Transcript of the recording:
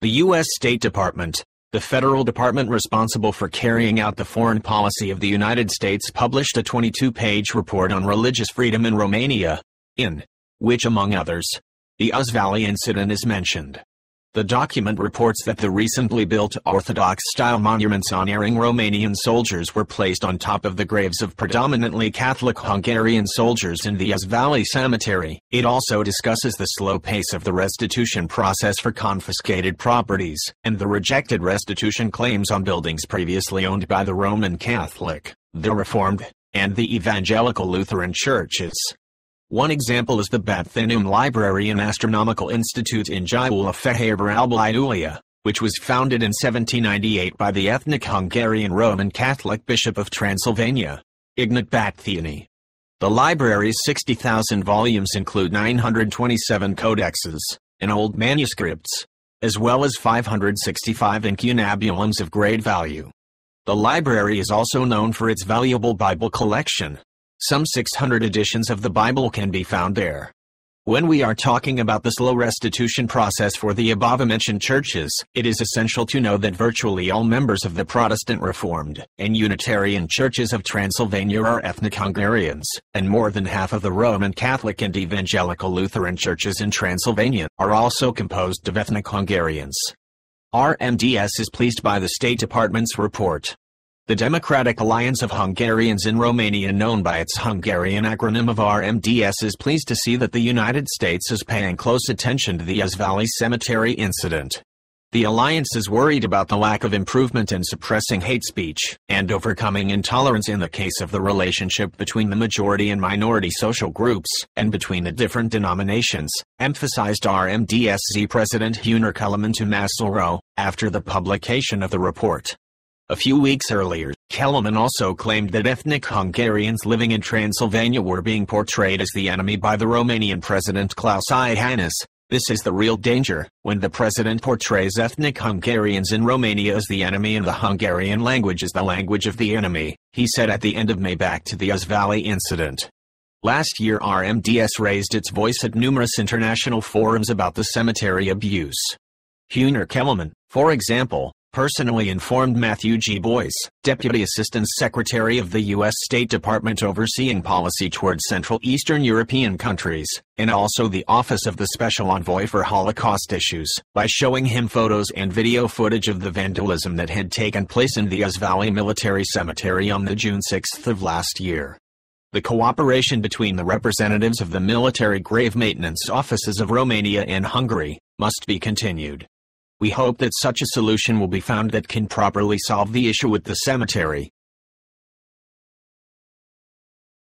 The U.S. State Department, the federal department responsible for carrying out the foreign policy of the United States, published a 22-page report on religious freedom in Romania, in which, among others, the Uz Valley incident is mentioned. The document reports that the recently built Orthodox-style monuments honoring Romanian soldiers were placed on top of the graves of predominantly Catholic Hungarian soldiers in the Uz Valley Cemetery. It also discusses the slow pace of the restitution process for confiscated properties, and the rejected restitution claims on buildings previously owned by the Roman Catholic, the Reformed, and the Evangelical Lutheran churches. One example is the Bathinum Library and Astronomical Institute in Gyoula Fehér Alba, which was founded in 1798 by the ethnic Hungarian Roman Catholic Bishop of Transylvania, Ignat Bathyany. The library's 60,000 volumes include 927 codexes and old manuscripts, as well as 565 incunabulums of great value. The library is also known for its valuable Bible collection. Some 600 editions of the Bible can be found there. When we are talking about the slow restitution process for the above-mentioned churches, it is essential to know that virtually all members of the Protestant Reformed and Unitarian churches of Transylvania are ethnic Hungarians, and more than half of the Roman Catholic and Evangelical Lutheran churches in Transylvania are also composed of ethnic Hungarians. RMDS is pleased by the State Department's report. The Democratic Alliance of Hungarians in Romania, known by its Hungarian acronym of RMDS, is pleased to see that the United States is paying close attention to the Uz Valley Cemetery incident. The alliance is worried about the lack of improvement in suppressing hate speech and overcoming intolerance in the case of the relationship between the majority and minority social groups and between the different denominations, emphasized RMDSZ President Hunor Kelemen to Masoro, after the publication of the report. A few weeks earlier, Kelemen also claimed that ethnic Hungarians living in Transylvania were being portrayed as the enemy by the Romanian President Klaus Iohannis. This is the real danger, when the president portrays ethnic Hungarians in Romania as the enemy and the Hungarian language as the language of the enemy, he said at the end of May, back to the Uz Valley incident. Last year, RMDS raised its voice at numerous international forums about the cemetery abuse. Hunor Kelemen, for example, personally informed Matthew G. Boyce, Deputy Assistant Secretary of the U.S. State Department overseeing policy toward Central Eastern European countries, and also the Office of the Special Envoy for Holocaust Issues, by showing him photos and video footage of the vandalism that had taken place in the Uz Valley Military Cemetery on the June 6 of last year. The cooperation between the representatives of the military grave maintenance offices of Romania and Hungary must be continued. We hope that such a solution will be found that can properly solve the issue with the cemetery,